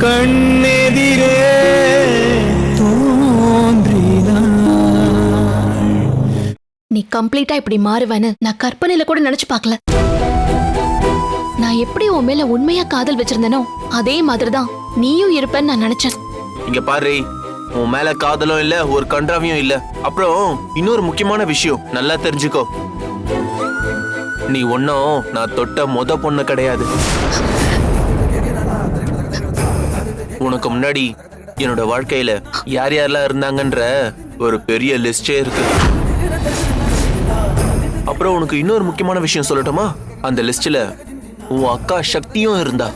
கண்ணெதிரே தோன்றினாள். நீ கம்ப்ளீட்டா இப்படி மாறுவேன்னு நான் கற்பனையில கூட நினைச்சு பார்க்கல. நான் எப்படி உன் மேல உண்மையா காதல் வச்சிருந்தேனோ அதே மாதிரிதான் நீயும் இருப்பேன்னு நான் நினைச்சேன். இங்க பாரு, உன் மேல காதலும் இல்ல, ஒரு கன்றாவியும் இல்ல. அப்புறம் இன்னொரு முக்கியமான விஷயம் நல்லா தெரிஞ்சுக்கோ, நீ ஒன்னும் நான் தொட்ட பொண்ணு கிடையாது. உனக்கு முன்னாடி என்னோட வாழ்க்கையில யார் யாரெல்லாம் இருந்தாங்கன்ற ஒரு பெரிய லிஸ்டே இருக்கு. அப்புறம் உனக்கு இன்னொரு முக்கியமான விஷயம் சொல்லட்டுமா? அந்த லிஸ்ட்ல உன் அக்கா சக்தியும் இருந்தா.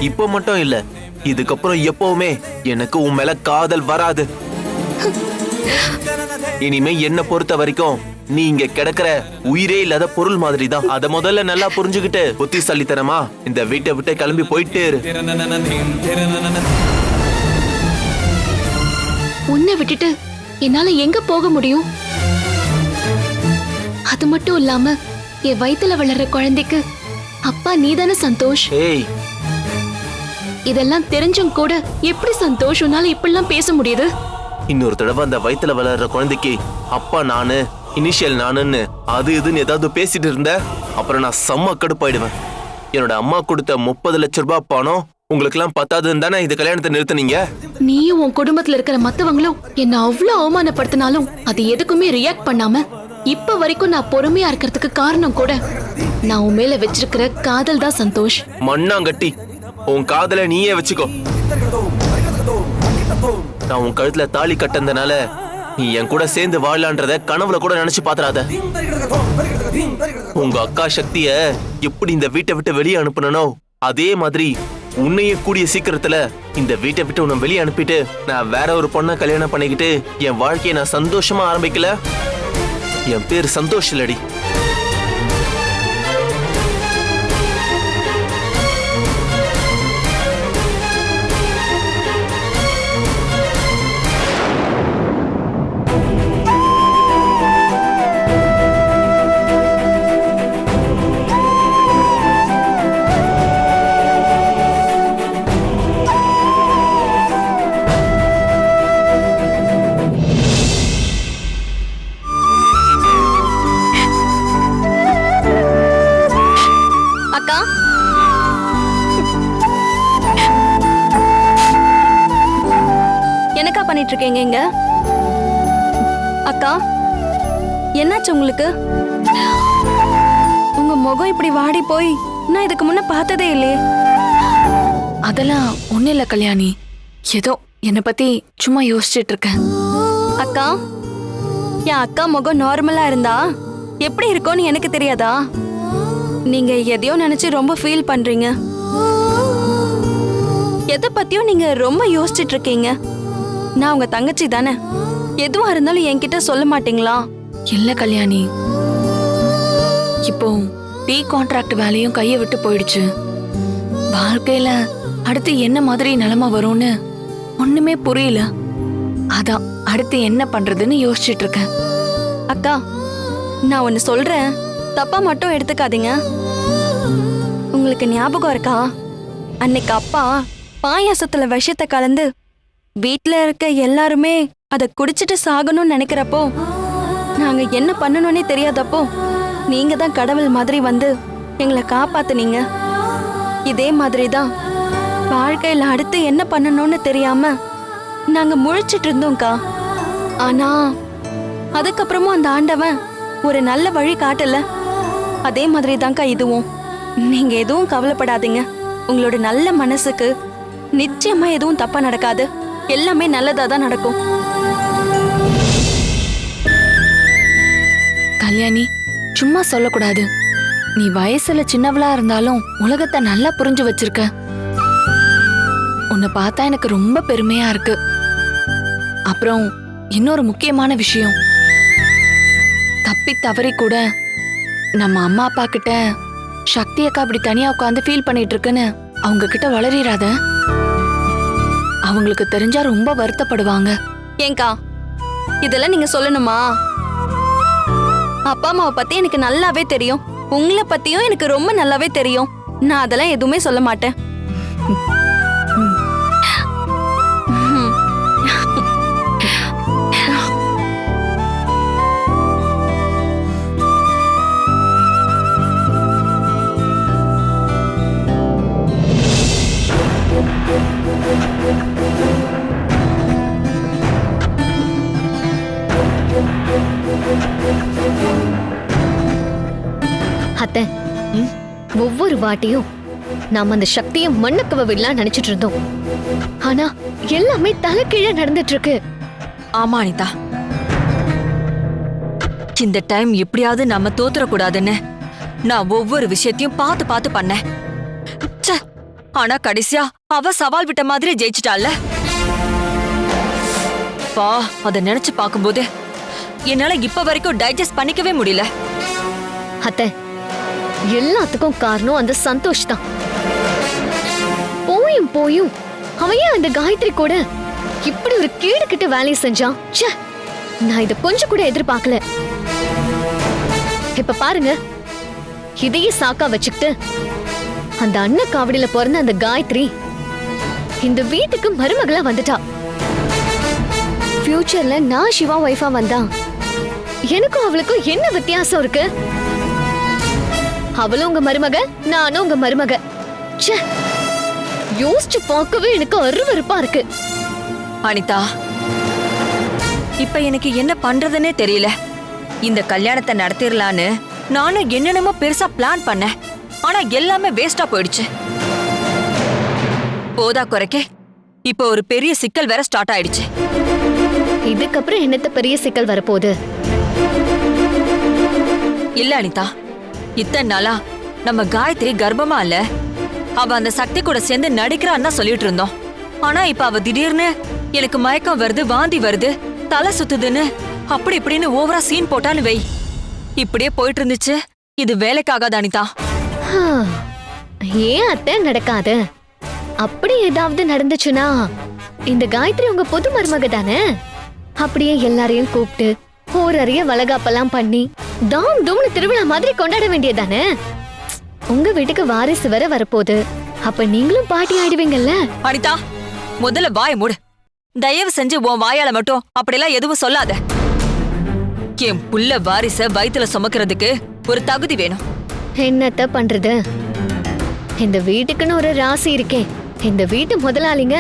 இப்ப மட்டும் இல்ல, இதுக்கப்புறம் எப்பவுமே எனக்கு உன் மேல காதல் வராது. இனிமே என்ன பொறுத்த வரைக்கும் நீ இங்க கிடக்கிற உயிரே இல்லாத பொருள் மாதிரி தான். அத முதல்ல நல்லா புரிஞ்சுக்கிட்டு புத்திசாலித்தனமா இந்த வீட்டை விட்டு கிளம்பி போயிட்டே இரு. உன்னை விட்டுட்டு என்னால எங்க போக முடியும்? அது மட்டும் இல்லாம என் வயித்துல வளர்ற குழந்தைக்கு அப்பா நீதானே சந்தோஷ். ஏய், இதெல்லாம் தெரிஞ்சும் கூட எப்படி சந்தோஷ் உன்னால இப்படிலாம் பேச முடியுது? இன்னொரு தடவை அந்த வயித்துல வளர்ற குழந்தைக்கு அப்பா நானு, இனிஷியல் நானுன்னு அது இதுன்னு ஏதாவது பேசிட்டு இருந்த அப்புறம் நான் செம்ம கடுப்பாயிடுவேன். என்னோட அம்மா கொடுத்த 30 லட்சம் ரூபாய் பணம் உங்களுக்கு எல்லாம் பத்தாதுன்னு தானே இந்த கல்யாணத்தை நிறுத்தினீங்க. நீயும் உன் குடும்பத்துல இருக்கிற மத்தவங்களும் என்ன அவ்வளவு அவமானப்படுத்தினாலும் அது எதுக்குமே ரியாக்ட் பண்ணாம இப்ப வரைக்கும் நான் பொறுமையா இருக்கிறதுக்கு காரணம் கூட நான் உன் மேல வச்சிருக்கிற காதல் தான் சந்தோஷ். மண்ணாங்கட்டி, உன் காதலை நீயே வச்சுக்கோ. நான் உன் கழுத்துல தாலி கட்டந்தனால நீ என் கூட சேர்ந்து வாழலான்றத கனவுல கூட நினைச்சு பாத்துறாத. உங்க அக்கா சக்திய எப்படி இந்த வீட்டை விட்டு வெளியே அனுப்பனோ அதே மாதிரி உன்னையே கூடிய சீக்கிரத்துல இந்த வீட்டை விட்டு உன்னை வெளியே அனுப்பிட்டு நான் வேற ஒரு பொண்ணை கல்யாணம் பண்ணிக்கிட்டு என் வாழ்க்கையை நான் சந்தோஷமா ஆரம்பிக்கல. என் பேர் சந்தோஷ் இல்லடி. என்னக்கா பண்ணிட்டு இருக்கீங்க இங்க? அக்கா, என்னாச்சு உங்களுக்கு? உங்க முகம் இப்படி வாடி போய் நான் இதுக்கு முன்ன பார்த்ததே இல்லையே. அதெல்லாம் ஒண்ணு இல்ல கல்யாணி, ஏதோ என்னை பத்தி சும்மா யோசிச்சுட்டு இருக்கேன். அக்கா, என் அக்கா முகம் நார்மலா இருந்தா எப்படி இருக்கும்னு எனக்கு தெரியாதா? நீங்க எதையோ நினைச்சு ரொம்ப ஃபீல் பண்றீங்க. எதை பத்தியும் நீங்க ரொம்ப யோசிச்சுட்டு இருக்கீங்க. நான் உங்க தங்கச்சி தானே, எதுவா இருந்தாலும் என்கிட்ட சொல்ல மாட்டீங்களா? இல்ல கல்யாணி, இப்போ டீ கான்ட்ராக்ட் வேலையும் கையை விட்டு போயிடுச்சு. வாழ்க்கையில அடுத்து என்ன மாதிரி நிலைமை வரும்னு ஒண்ணுமே புரியல. அதான் அடுத்து என்ன பண்றதுன்னு யோசிச்சுட்டு இருக்கேன். அக்கா, நான் ஒன்னு சொல்றேன், தப்பா மட்டும் எடுத்துக்காதீங்க. உங்களுக்கு ஞாபகம் இருக்கா, அன்னைக்கு அப்பா பாயாசத்துல விஷத்தை கலந்து வீட்ல இருக்க எல்லாருமே அதை குடிச்சிட்டு சாகணும்னு நினைக்கிறப்போ நாங்க என்ன பண்ணணும்னே தெரியாதப்போ நீங்க தான் கடவுள் மாதிரி வந்து எங்களை காப்பாத்துனீங்க. இதே மாதிரிதான் வாழ்க்கையில அடுத்து என்ன பண்ணணும்னு தெரியாம நாங்க முழிச்சிட்டு இருந்தோம்க்கா. ஆனா அதுக்கப்புறமும் அந்த ஆண்டவன் ஒரு நல்ல வழி காட்டல. அதே மாதிரி தான்க்கா இதுவும். நீங்க எதுவும் கவலைப்படாதீங்க. உங்களோட நல்ல மனசுக்கு நிச்சயமா எதுவும் தப்பா நடக்காது. எல்லாமே நல்லதா தான் நடக்கும். கல்யாணி, சும்மா சொல்லக்கூடாது. நீ வயசுல சின்னவளா இருந்தாலும் உலகத்தை நல்லா புரிஞ்சு வச்சிருக்க. உன்னை பார்த்தா எனக்கு ரொம்ப பெருமையா இருக்கு. அப்புறம் இன்னொரு முக்கியமான விஷயம், தப்பி தவறி கூட நம்ம அம்மா அப்பா கிட்ட சக்தி அக்கா அப்படி தனியா உட்காந்து ஃபீல் பண்ணிட்டு இருக்குன்னு அவங்க கிட்ட வளரிடாத. அவங்களுக்கு தெரிஞ்சா ரொம்ப வருத்தப்படுவாங்க. ஏங்கா, இதெல்லாம் நீங்க சொல்லணுமா? அப்பா அம்மாவை பத்தி எனக்கு நல்லாவே தெரியும். உங்களை பத்தியும் எனக்கு ரொம்ப நல்லாவே தெரியும். நான் அதெல்லாம் எதுவுமே சொல்ல மாட்டேன். அத்தை, ஒவ்வொரு வாட்டியும் நாம அந்த சக்தியை மண்ணுக்கு விடலாம் நினைச்சிட்டு இருந்தோம். ஆனா எல்லாமே தலைகீழ நடந்துட்டு இருக்கு. ஆமா அனிதா, இந்த டைம் எப்படியாவது நம்ம தோத்துறக்கூடாதுன்னு நான் ஒவ்வொரு விஷயத்தையும் பார்த்து பார்த்து பண்ணேன். ச்சே, ஆனா கடைசியா அவ சவால் விட்ட மாதிரி ஜெயிச்சிட்டால. பா, அத நினைச்சு பார்க்கும்போது என்னால இப்ப வரைக்கும் டைஜஸ்ட் பண்ணிக்கவே முடியல. அத்தை, எல்லாத்துக்கும் காரணம் அந்த சந்தோஷ் தான். போயும் போயும் அவன் ஏன் அந்த காயத்ரி கூட இப்படி ஒரு கேடு கிட்ட வேலையை செஞ்சான்? ச்சே, நான் இத கொஞ்சம் கூட எதிர்பார்க்கல. இப்ப பாருங்க, இதையே சாக்கா வச்சுக்கிட்டு அந்த அண்ணன் காவடியில பிறந்த அந்த காயத்ரி இந்த வீட்டுக்கு மருமகளா வந்துட்டா. ஃபியூச்சர்ல நான் சிவா ஒய்ஃபா வந்தா எனக்கும் அவளுக்கும் என்ன வித்தியாசம் இருக்கு? அவளும் உங்க மருமக, நானும் உங்க மருமக. ச்சே, யோசிச்சு பார்க்கவே எனக்கு அருவருப்பா இருக்கு. அனிதா, இப்ப எனக்கு என்ன பண்றதுன்னே தெரியல. இந்த கல்யாணத்தை நடத்திடலான்னு நானும் என்னென்னமோ பெருசா பிளான் பண்ணேன். ஆனா எல்லாமே வேஸ்டா போயிடுச்சு. போதா குறைக்க இப்ப ஒரு பெரிய சிக்கல் வேற ஸ்டார்ட் ஆயிடுச்சு. இதுக்கப்புறம் என்னத்த பெரிய சிக்கல் வரப்போகுது? இல்ல அனிதா, இத்தனை நாளா நம்ம காயத்ரி கர்ப்பமா இல்ல, அவ அந்த சக்தி கூட சேர்ந்து நடிக்கிறான்னு தான் சொல்லிட்டு இருந்தோம். ஆனா இப்ப அவ திடீர்னு எனக்கு மயக்கம் வருது, வாந்தி வருது, தலை சுத்துதுன்னு அப்படி இப்படின்னு ஓவரா சீன் போட்டான்னு வை. இப்படியே போயிட்டு இருந்துச்சு. இது வேலைக்காகாது அனிதா. ஏன் அத்தை நடக்காது? அப்படி ஏதாவது நடந்துச்சுன்னா இந்த காயத்ரி உங்க புது மருமக தானே? அப்படியே எல்லாரையும் கூப்பிட்டு போரறிய வளகாப்பெல்லாம் பண்ணி தாம் தூம்னு திருவிழா மாதிரி கொண்டாட வேண்டியதானே? உங்க வீட்டுக்கு வாரிசு வர வரப்போகுது. அப்ப நீங்களும் பாட்டி ஆயிடுவீங்கல்ல? அனிதா, முதல்ல வாய மூடு. தயவு செஞ்சு உன் வாயால மட்டும் அப்படிலாம் எதுவும் சொல்லாத. என் புள்ள வாரிச வயித்துல சுமக்கிறதுக்கு ஒரு தகுதி வேணும். என்னத்த பண்றது? இந்த வீட்டுக்குன்னு ஒரு ராசி இருக்கே. இந்த வீட்டு முதலாளிங்க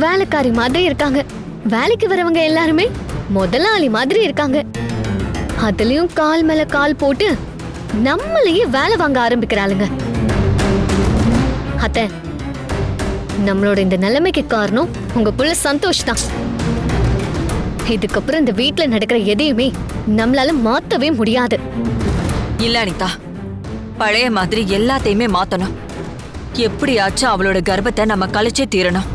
வேலைக்காரி மாதிரி இருக்காங்க. வேலைக்கு வரவங்க எல்லாருமே முதலாளி மாதிரி இருக்காங்க. அதுலயும் கால் மேல கால் போட்டு நம்மளையே வேலை வாங்க ஆரம்பிக்கிறாளுங்க. அத்தை, நம்மளோட இந்த நிலைமைக்கு காரணம் உங்க புள்ள சந்தோஷ் தான். இதுக்கப்புறம் இந்த வீட்டுல நடக்கிற எதையுமே நம்மளால மாத்தவே முடியாது. இல்ல அனிதா, பழைய மாதிரி எல்லாத்தையுமே மாத்தணும். எப்படியாச்சும் அவளோட கர்ப்பத்தை நம்ம கழிச்சே தீரணும்.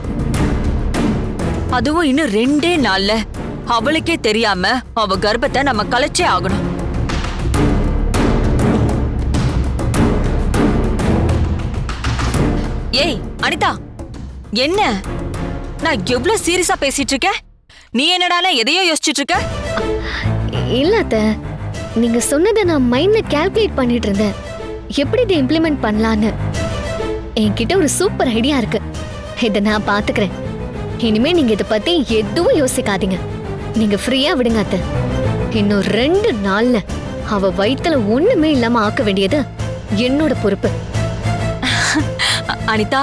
அதுவும் இன்னும் 2 நாள்ல அவளுக்கே தெரியாம அவ கர்ப்பத்தை நம்ம கழிச்சே ஆகணும். ஏய் அனிதா, என்ன? நான் எவ்வளவு சீரியஸா பேசிட்டு இருக்கேன், நீ என்னடானா எதையோ யோசிச்சுட்டு இருக்க? இல்ல அத்தை, நீங்க சொன்னதை நான் மைண்ட்ல கால்குலேட் பண்ணிட்டு இருந்தேன். எப்படி இதை இம்ப்ளிமெண்ட் பண்ணலான்னு. என்கிட்ட ஒரு சூப்பர் ஐடியா இருக்கு. இதை நான் பாத்துக்கிறேன். இனிமே நீங்க இதை பத்தி எதுவும் யோசிக்காதீங்க. நீங்க ஃப்ரீயா விடுங்க அத்தை. இன்னும் 2 நாள்ல அவ வயித்துல ஒண்ணுமே இல்லாம ஆக்க வேண்டியது என்னோட பொறுப்பு. அனிதா,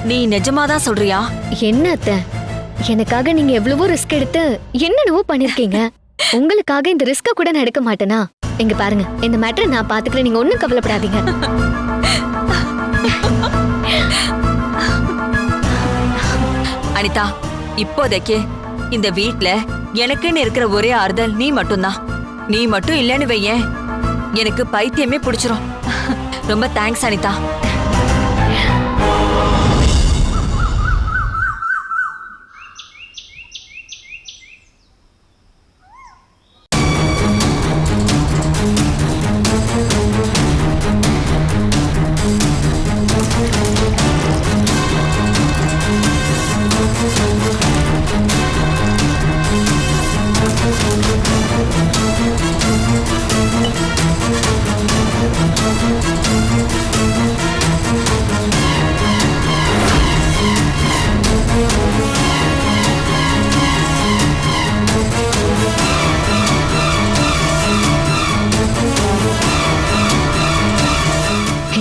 நீ நிஜமாதான் சொல்றியா? என்ன அத்தை, எனக்காக நீங்க எவ்வளவோ ரிஸ்க் எடுத்து என்னென்னவோ பண்ணிருக்கீங்க. உங்களுக்காக இந்த ரிஸ்க கூட நான் எடுக்க மாட்டேனா? இங்க பாருங்க, இந்த மேட்டரை நான் பாத்துக்கிறேன். நீங்க ஒண்ணும் கவலைப்படாதீங்க. அனிதா, இப்போதைக்கு இந்த வீட்ல எனக்குன்னு இருக்கிற ஒரே ஆறுதல் நீ மட்டும்தான். நீ மட்டும் இல்லைன்னு வையேன், எனக்கு பைத்தியமே பிடிச்சிரும். ரொம்ப தேங்க்ஸ் அனிதா.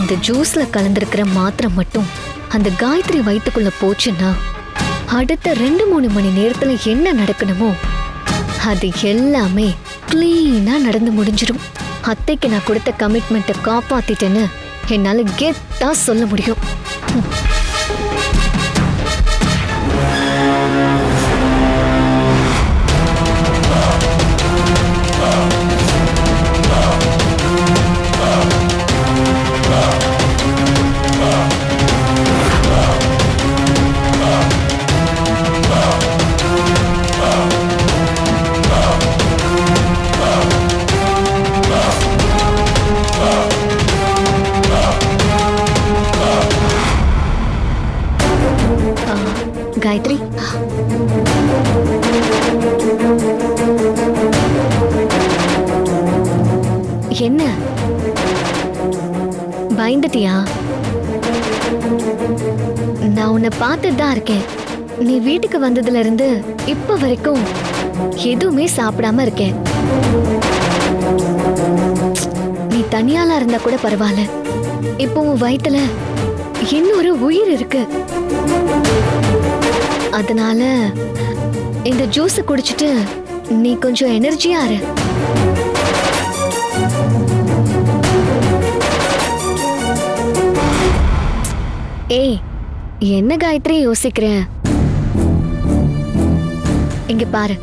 இந்த ஜூஸ்ல கலந்திருக்கிற மாத்திரை மட்டும் அந்த காயத்ரி வயித்துக்குள்ள போச்சுன்னா அடுத்த 2-3 மணி நேரத்துல என்ன நடக்கணுமோ அது எல்லாமே கிளீனா நடந்து முடிஞ்சிடும். அத்தைக்கு நான் கொடுத்த கமிட்மெண்ட்டை காப்பாத்திட்டேன்னு என்னால கெத்தா சொல்ல முடியும். காயத்ரி, என்ன பயந்துட்டியா? நான் உன்னை பார்த்துட்டு தான் இருக்கேன். நீ வீட்டுக்கு வந்ததுல இருந்து இப்ப வரைக்கும் எதுவுமே சாப்பிடாம இருக்கேன். நீ தனியாளா இருந்தா கூட பரவாயில்ல, இப்போ உன் வயித்துல இன்னொரு உயிர் இருக்கு. அதனால இந்த ஜூஸ் குடிச்சிட்டு நீ கொஞ்சம் எனர்ஜியா இரு. ஏய், என்ன காயத்ரி யோசிக்கிற? இங்க பாரு,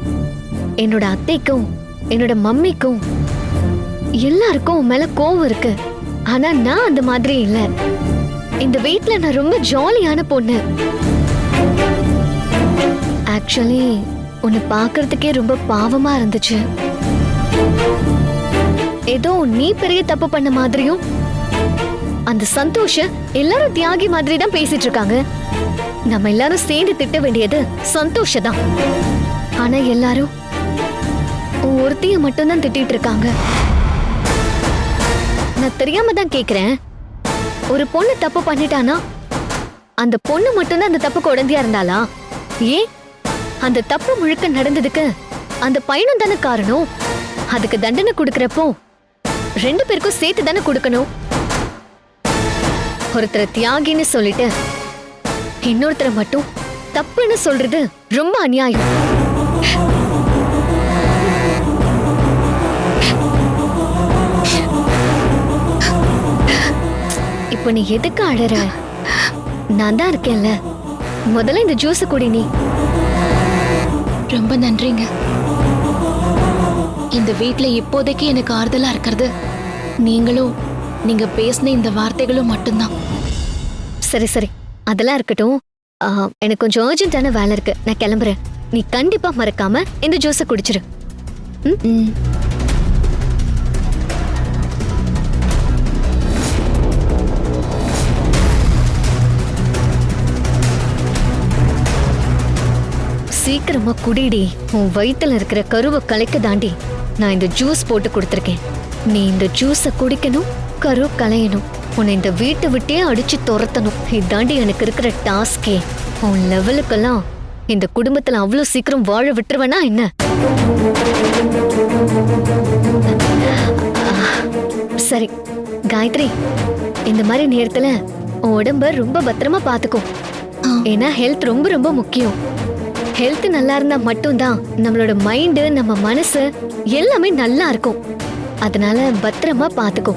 என்னோட அத்தைக்கும் என்னோட மம்மிக்கும் எல்லாருக்கும் உன் மேல கோவம் இருக்கு. ஆனா நான் அந்த மாதிரி இல்ல. இந்த வீட்ல நான் ரொம்ப ஜாலியான பொண்ணு. ஆக்சுவலி உன்னை பார்க்கறதுக்கே ரொம்ப பாவமா இருந்துச்சு. ஏதோ நீ பெரிய தப்பு பண்ண மாதிரியும் அந்த சந்தோஷ எல்லாரும் தியாகி மாதிரி தான் பேசிட்டு இருக்காங்க. நம்ம எல்லாரும் சேர்ந்து திட்ட வேண்டியது சந்தோஷ தான். ஆனா எல்லாரும் ஒருத்திய மட்டும்தான் திட்டிட்டு இருக்காங்க. நான் தெரியாம தான் கேக்குறேன், ஒரு பொண்ணு தப்பு பண்ணிட்டானா அந்த பொண்ணு மட்டும்தான் அந்த தப்புக்கு உடந்தையா இருந்தாளா? ஏன் அந்த தப்பு முழுக்க நடந்ததுக்கு அந்த பையனும் தானே காரணம்? அதுக்கு தண்டனை கொடுக்கறப்போ 2 பேருக்கும் சேர்த்து தானே கொடுக்கணும். ஒருத்தரை தியாகின்னு சொல்லிட்டு இன்னொருத்தரை மட்டும் தப்புன்னு சொல்றது ரொம்ப அநியாயம். இப்ப நீ எதுக்கு அழற? நான் தான் இருக்கேன்ல. முதல்ல இந்த ஜூஸ் குடி. நீ ரொம்ப நன்றிங்க. இந்த வீட்ல இப்போதைக்கு எனக்கு ஆறுதலா இருக்கிறது நீங்களும் நீங்க பேசின இந்த வார்த்தைகளும் மட்டும்தான். சரி சரி, அதெல்லாம் இருக்கட்டும். எனக்கு கொஞ்சம் அர்ஜென்ட்டான வேலை இருக்கு, நான் கிளம்புறேன். நீ கண்டிப்பா மறக்காம இந்த ஜூஸை குடிச்சிரு. ம். சீக்கிரமா குடிடி. உன் வயித்துல இருக்கிற கருவை கலைக்க தாண்டி நான் இந்த ஜூஸ் போட்டு கொடுத்துருக்கேன். நீ இந்த ஜூஸை குடிக்கணும், கரு கலையணும். உன்னை இந்த வீட்டை விட்டே அடிச்சு துரத்தணும். இதாண்டி எனக்கு இருக்கிற டாஸ்கே. உன் லெவலுக்கெல்லாம் இந்த குடும்பத்துல அவ்வளவு சீக்கிரம் வாழ விட்டுருவேனா என்ன? சரி காயத்ரி, இந்த மாதிரி நேரத்துல உன் உடம்ப ரொம்ப பத்திரமா பாத்துக்கோ. ஏன்னா ஹெல்த் ரொம்ப ரொம்ப முக்கியம். ஹெல்த் நல்லா இருந்தா மட்டும்தான் நம்மளோட மைண்டு, நம்ம மனசு எல்லாமே நல்லா இருக்கும். அதனால பத்திரமா பாத்துக்கோ.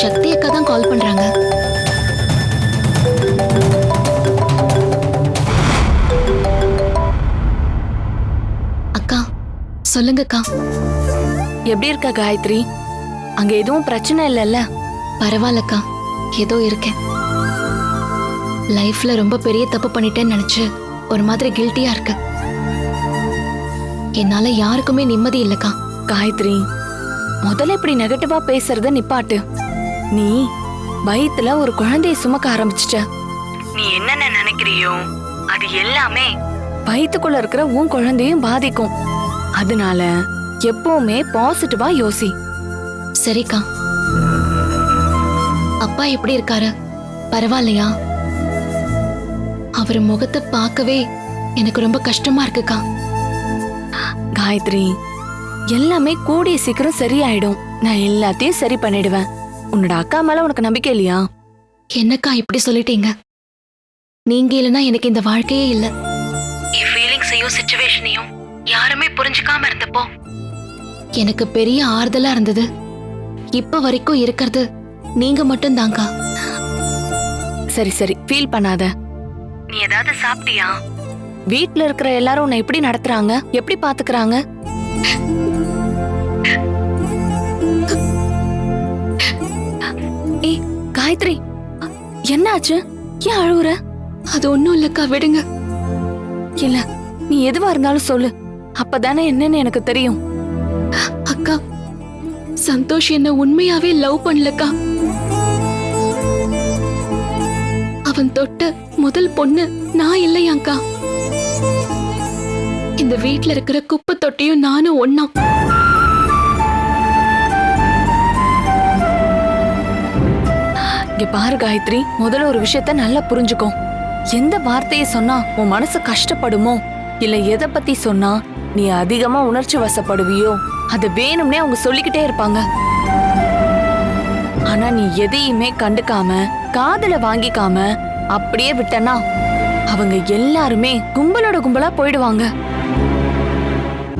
சக்தி அக்கா தான் கால் பண்றாங்க. அக்கா சொல்லுங்கக்கா. எப்படி இருக்க காயத்ரி? அங்க எதுவும் பிரச்சனை இல்லைல்ல? பரவாயில்லக்கா, ஏதோ இருக்கேன். லைஃப்ல ரொம்ப பெரிய தப்பு பண்ணிட்டேன்னு நினைச்சு ஒரு மாதிரி கில்ட்டியா இருக்கு. என்னால யாருக்குமே நிம்மதி இல்லக்கா. காயத்ரி, முதல்ல இப்படி நெகட்டிவா பேசுறத நிப்பாட்டு. நீ வயித்துல ஒரு குழந்தைய சுமக்க ஆரம்பிச்சிட்ட. நீ என்னென்ன நினைக்கிறியோ அது எல்லாமே வயித்துக்குள்ள இருக்கிற உன் குழந்தையும் பாதிக்கும். அதனால எப்பவுமே பாசிட்டிவா யோசி. சரிக்கா. அப்பா எப்படி இருக்காரு? பரவாயில்லையா? அவர் முகத்தை பார்க்கவே எனக்கு ரொம்ப கஷ்டமா இருக்குக்கா. காயத்ரி, எல்லாமே கூடிய சீக்கிரம் சரியாயிடும். நான் எல்லாத்தையும் சரி பண்ணிடுவேன். உன்னோட அக்கா மேல உனக்கு நம்பிக்கை இல்லையா? என்னக்கா இப்படி சொல்லிட்டீங்க? நீங்க இல்லைன்னா எனக்கு இந்த வாழ்க்கையே இல்ல. என் ஃபீலிங்ஸையும் சிச்சுவேஷனையும் யாருமே புரிஞ்சுக்காம இருந்தப்போ எனக்கு பெரிய ஆறுதலா இருந்தது. இப்ப வரைக்கும் இருக்கிறது நீங்க மட்டும் தான்க்கா. சரி சரி, ஃபீல் பண்ணாத. நீ ஏதாவது சாப்பிட்டியா? வீட்ல இருக்கிற எல்லாரும் உன்னை எப்படி நடத்துறாங்க, எப்படி பாத்துக்கறாங்க? ஏய் காயத்ரி, என்னாச்சு? ஏன் அழுவுற? அது ஒண்ணும் இல்லக்கா, விடுங்க. இல்ல, நீ எதுவா இருந்தாலும் சொல்லு. அப்பதானே என்னன்னு எனக்கு தெரியும். அக்கா, சந்தோஷ் என்ன உண்மையாவே லவ் பண்ணலக்கா. அவன் தொட்ட முதல் பொண்ணு நான் இல்லையாக்கா. இந்த வீட்ல இருக்கிற குப்பை தொட்டியும் நானும் ஒண்ணா. இங்க பாரு காயத்ரி, முதல்ல ஒரு விஷயத்த நல்லா புரிஞ்சுக்கோ. எந்த வார்த்தையை சொன்னா உன் மனசு கஷ்டப்படுமோ, இல்ல எதை பத்தி சொன்னா நீ அதிகமா உணர்ச்சி வசப்படுவியோ, அது வேணும்னே அவங்க சொல்லிக்கிட்டே இருப்பாங்க. ஆனா நீ எதையுமே கண்டுக்காம காதுல வாங்கிக்காம அப்படியே விட்டனா அவங்க எல்லாருமே கும்பலோட கும்பலா போயிடுவாங்க.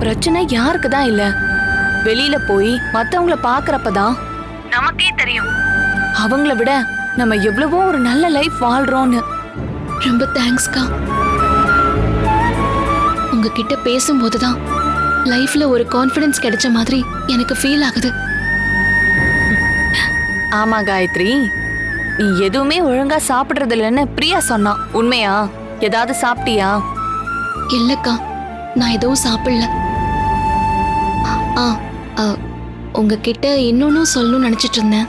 பிரச்சனை யாருக்கு தான் இல்ல, வெளியில போய் மத்தவங்கள பாக்குறப்பதான் நமக்கே தெரியும் அவங்கள விட நம்ம எவ்வளவோ ஒரு நல்ல லைஃப் வாழ்றோம்னு. ரொம்ப தேங்க்ஸ்க்கா. உங்ககிட்ட பேசும்போதுதான் லைஃப்ல ஒரு கான்ஃபிடன்ஸ் கிடைச்ச மாதிரி எனக்கு ஃபீல் ஆகுது. ஆமா காயத்ரி, நீ எதுவுமே ஒழுங்கா சாப்பிடுறது இல்லைன்னு பிரியா சொன்னா உண்மையா? ஏதாவது சாப்பிட்டியா? இல்லக்கா, நான் எதுவும் சாப்பிடல. உங்ககிட்ட இன்னொன்னும் சொல்லணும்னு நினைச்சிட்டு இருந்தேன்.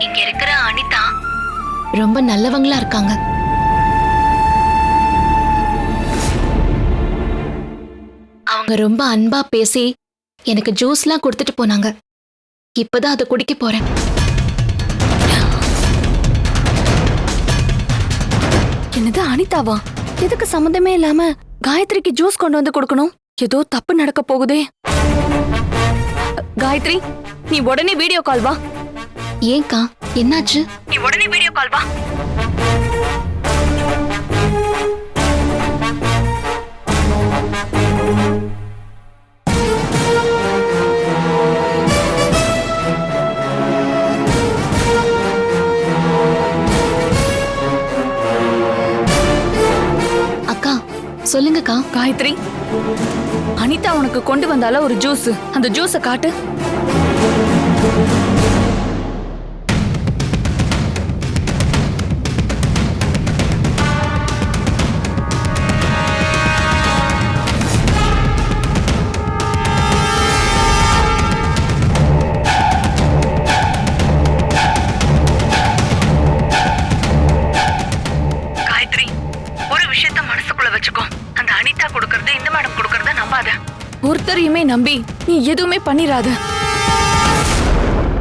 இங்க இருக்கிற அனிதா ரொம்ப நல்லவங்களா இருக்காங்க. அவங்க ரொம்ப அன்பா பேசி எனக்கு ஜூஸ்லாம் கொடுத்துட்டு போனாங்க. இப்பதான் அதை குடிக்க போறேன். என்னது, அனிதாவா? எதுக்கு சம்மந்தமே இல்லாம காயத்ரிக்கு ஜூஸ் கொண்டு வந்து கொடுக்கணும்? ஏதோ தப்பு நடக்க போகுதே. காயத்ரி, நீ உடனே வீடியோ கால் வா. ஏன்க்கா, என்னாச்சு? நீ உடனே வீடியோ கால் வா. அக்கா சொல்லுங்கக்கா. காயத்ரி, அனிதா உனக்கு கொண்டு வந்தால ஒரு ஜூஸ், அந்த ஜூஸை காட்டு. ஒருத்தரையுமே நம்பி நீ எதுவுமே பண்ணிராத.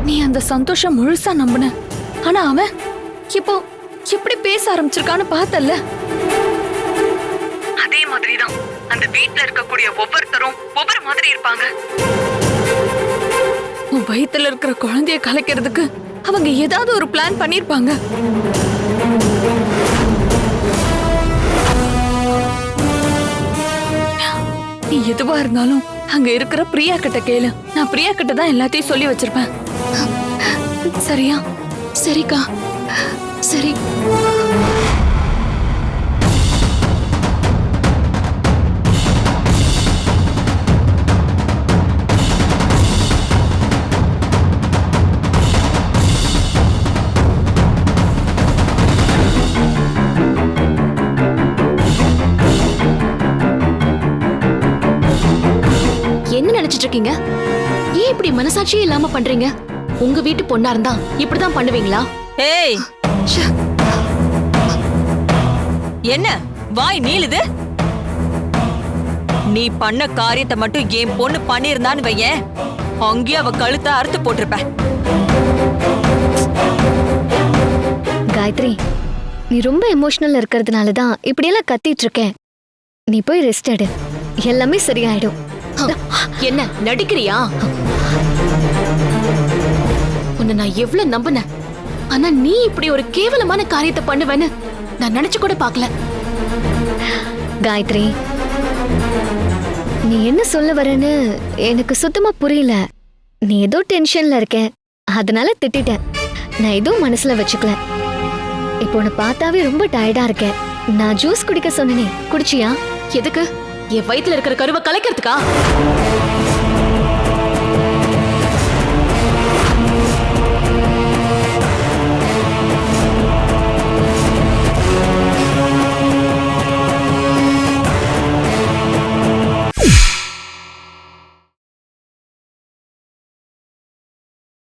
நீ அந்த சந்தோஷம் முழுசா நம்புன. ஆனா அவன் இப்போ எப்படி பேச ஆரம்பிச்சிருக்கான்னு பார்த்தல்ல? அதே மாதிரிதான் அந்த வீட்ல இருக்கக்கூடிய ஒவ்வொருத்தரும் ஒவ்வொரு மாதிரி இருப்பாங்க. உன் வயித்துல இருக்கிற குழந்தைய கலைக்கிறதுக்கு அவங்க ஏதாவது ஒரு பிளான் பண்ணிருப்பாங்க. நீ எதுவா இருந்தாலும் அங்க இருக்கிற பிரியா கிட்ட கேளு. நான் பிரியா கிட்ட தான் எல்லாத்தையும் சொல்லி வச்சிருப்பேன். சரியா? சரிக்கா, சரி. என்ன நினைச்சிட்டு இருக்கீங்க? ஏன் இப்படி மனசாட்சியே இல்லாம பண்றீங்க? உங்க வீட்டு பொண்ணா இருந்தா இப்படிதான் பண்ணுவீங்களா? ஏய், என்ன வாய் நீளுது? நீ பண்ண காரியத்தை மட்டும் என் பொண்ணு பண்ணியிருந்தான்னு வையேன், அங்கேயே அவ கழுத்தை அறுத்து போட்டிருப்ப. காயத்ரி, நீ ரொம்ப எமோஷனல் இருக்கிறதுனால தான் இப்படியெல்லாம் கத்திட்டு இருக்கேன். நீ போய் ரெஸ்ட் எடு, எல்லாமே சரியாயிடும். என்ன நடிக்கிறியா? உன்னை நான் எவ்வளவு நம்பினேன், ஆனா நீ இப்படி ஒரு கேவலமான காரியத்தை பண்ணுவேன்னு நான் நினைச்சு கூட பார்க்கல. காயத்ரி, நீ என்ன சொல்ல வரேன்னு எனக்கு சுத்தமா புரியல. நீ ஏதோ டென்ஷன்ல இருக்க, அதனால திட்டிட்டேன். நான் எதுவும் மனசுல வச்சுக்கல. இப்போ உன்னை பார்த்தாவே ரொம்ப டயர்டா இருக்கேன். நான் ஜூஸ் குடிக்க சொன்னேனே, குடிச்சியா? எதுக்கு? என் வயித்துல இருக்கிற கருவை கலைக்கிறதுக்கா?